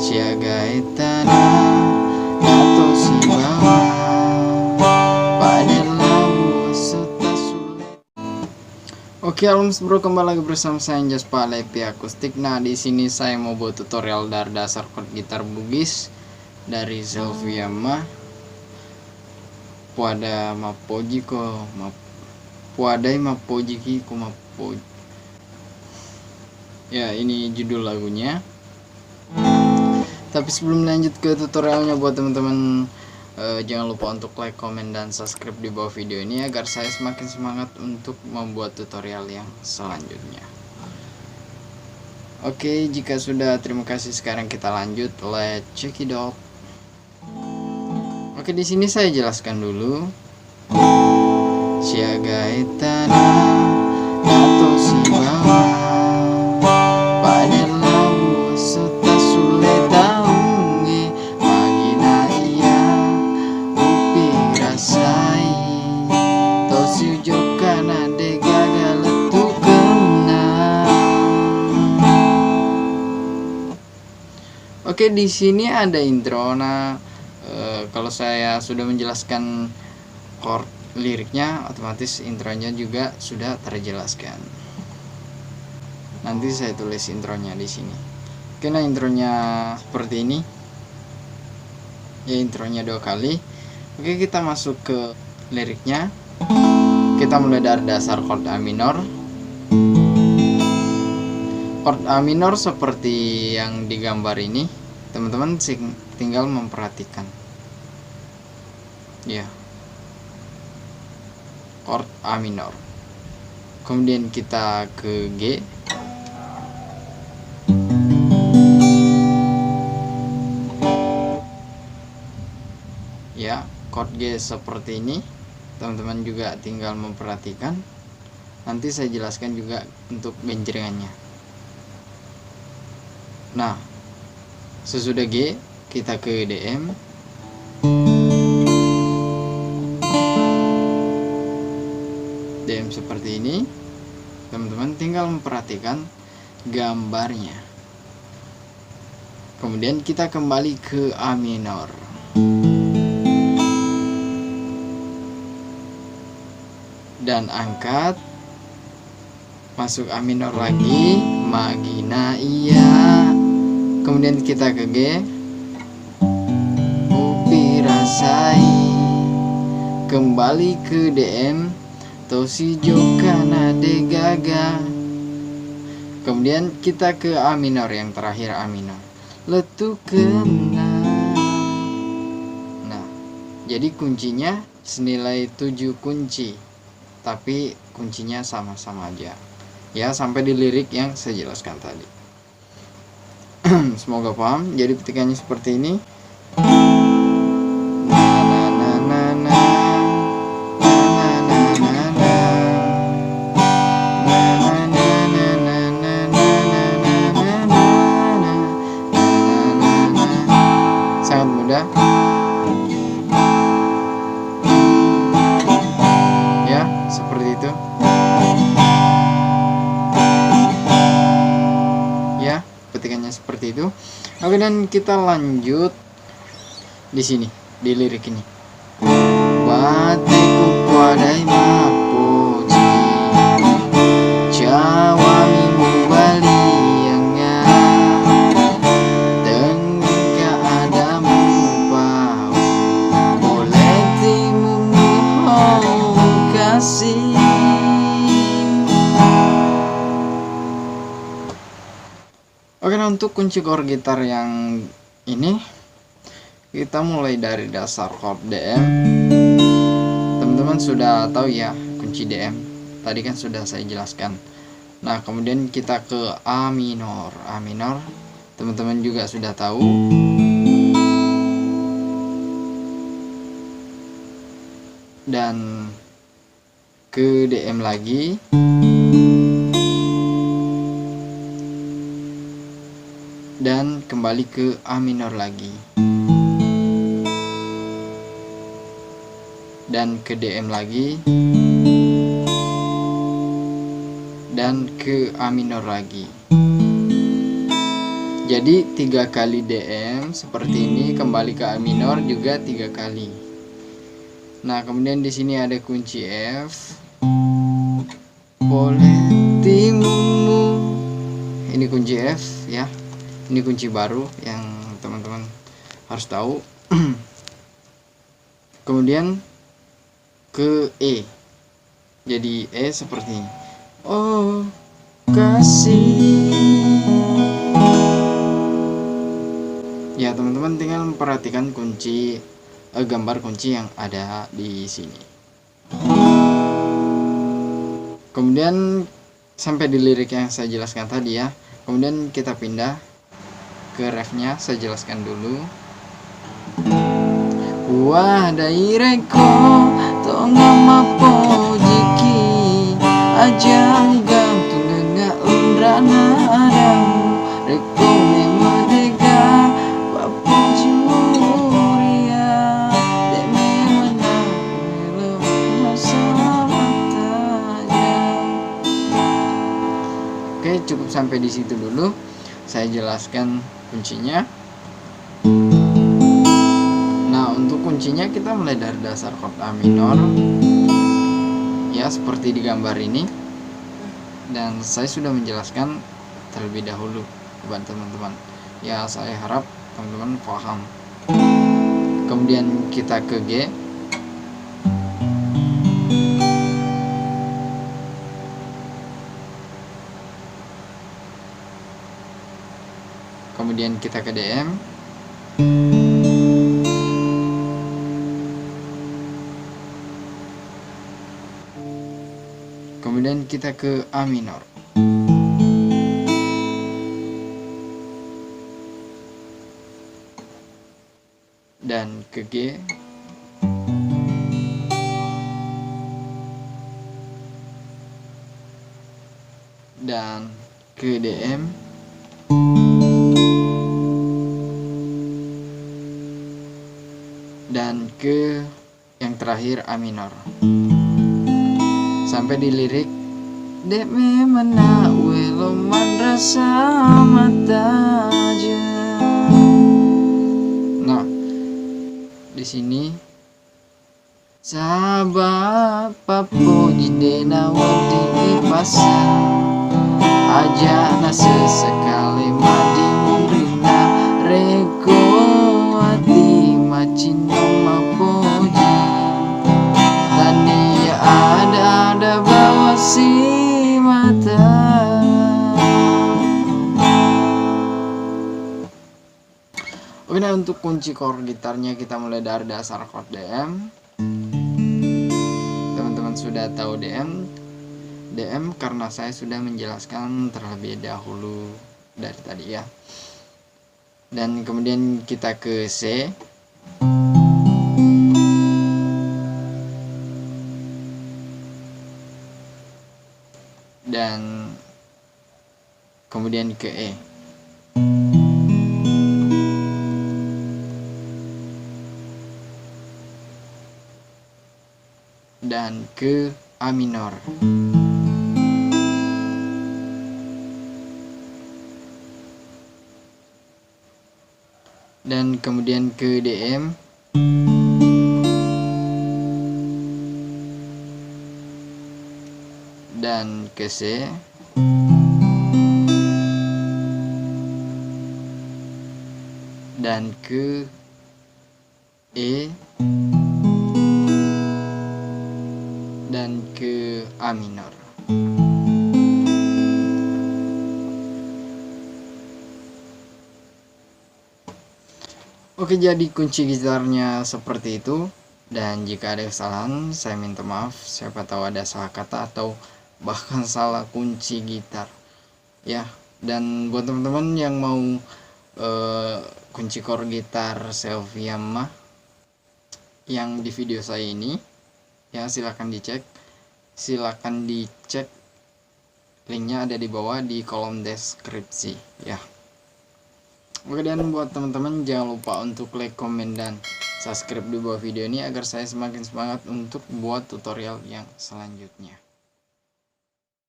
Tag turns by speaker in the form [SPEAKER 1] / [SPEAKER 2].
[SPEAKER 1] siagai tanah atau si bawah pada labu serta sulit. Oke, halo bro, kembali lagi bersama saya Anjas Palepi Akustik. Nah, di sini saya mau buat tutorial dari dasar chord gitar Bugis dari Zelvia Ma Puada Mapoji ko Puadai Mapoji ko Mapoji. Ya, ini judul lagunya. Tapi sebelum lanjut ke tutorialnya, buat teman-teman jangan lupa untuk like, comment, dan subscribe di bawah video ini agar saya semakin semangat untuk membuat tutorial yang selanjutnya. Oke, jika sudah, terima kasih. Sekarang kita lanjut, let's check it out. Oke, di sini saya jelaskan dulu. Siagai tanah atau si bawah pada labu serta sulit taungi magina iya upi rasai to sujokan ade gagal tu kena. Oke, di sini ada intro. Nah, kalau saya sudah menjelaskan chord liriknya, otomatis intronya juga sudah terjelaskan. Nanti saya tulis intronya di sini. Oke, nah intronya seperti ini. Ya, intronya 2 kali. Oke, kita masuk ke liriknya. Kita mulai dari dasar chord A minor. Chord A minor seperti yang digambar ini. Teman-teman tinggal memperhatikan. Ya, chord A minor. Kemudian kita ke G. Ya, chord G seperti ini. Teman-teman juga tinggal memperhatikan. Nanti saya jelaskan juga untuk genjrengannya. Nah, sesudah G kita ke DM. DM seperti ini. Teman-teman tinggal memperhatikan gambarnya. Kemudian kita kembali ke A minor. Dan angkat, masuk A minor lagi, magina iya. Kemudian kita ke G, upi rasai. Kembali ke DM, tosi jokan ade gaga. Kemudian kita ke A minor yang terakhir, A minor, letu kena. Nah, jadi kuncinya senilai 7 kunci, tapi kuncinya sama-sama aja ya, sampai di lirik yang saya jelaskan tadi. Semoga paham. Jadi petikannya seperti ini. Sangat mudah ya, seperti itu ya, petikannya seperti itu. Oke, dan kita lanjut di sini di lirik ini. Bateku padai mapoji jawami mubalianga tengka ada mupau boleh timu kasih. Oke, nah untuk kunci chord gitar yang ini kita mulai dari dasar chord DM. Teman-teman sudah tahu ya kunci DM, tadi kan sudah saya jelaskan. Nah, kemudian kita ke A minor. A minor teman-teman juga sudah tahu. Dan ke DM lagi. Dan kembali ke A minor lagi. Dan ke DM lagi. Dan ke A minor lagi. Jadi 3 kali DM seperti ini, kembali ke A minor juga 3 kali. Nah, kemudian di sini ada kunci F. Boleh timumu. Ini kunci F ya. Ini kunci baru yang teman-teman harus tahu. Kemudian ke E. Jadi E seperti ini. Oh, kasih. Ya, teman-teman tinggal memperhatikan kunci gambar kunci yang ada di sini. Kemudian sampai di lirik yang saya jelaskan tadi ya. Kemudian kita pindah ke refnya, saya jelaskan dulu. Wah daireko tonga mapo jiki ajang gantung dengan undrana adamu reko memerdeka papo jimuria demi menang melo masalah taja. Oke, cukup sampai di situ dulu. Saya jelaskan kuncinya. Untuk kuncinya kita mulai dari dasar chord A minor ya, seperti di gambar ini, dan saya sudah menjelaskan terlebih dahulu buat teman-teman ya. Saya harap teman-teman paham. Kemudian kita ke G, kemudian kita ke DM, kemudian kita ke A minor, dan ke G, dan ke DM, dan ke yang terakhir A minor. Sampai di lirik dek memana welo madrasa mataja. Nah, di sini sahabat papo jidena wadi pasang aja nase sekali madi murina reko hati macino mapoji tani ada bawa si mata. Oke, nah untuk kunci chord gitarnya kita mulai dari dasar chord DM. Teman-teman sudah tahu DM karena saya sudah menjelaskan terlebih dahulu dari tadi ya. Dan kemudian kita ke C, dan kemudian ke E, dan ke A minor, dan kemudian ke DM, dan ke C, dan ke E, dan ke A minor. Oke, jadi kunci gitarnya seperti itu. Dan jika ada kesalahan, saya minta maaf. Siapa tahu ada salah kata atau bahkan salah kunci gitar ya. Dan buat teman-teman yang mau kunci chord gitar Selviama yang di video saya ini ya, silakan dicek linknya ada di bawah di kolom deskripsi ya. Oke, dan buat teman-teman jangan lupa untuk like, komen, dan subscribe di bawah video ini agar saya semakin semangat untuk buat tutorial yang selanjutnya.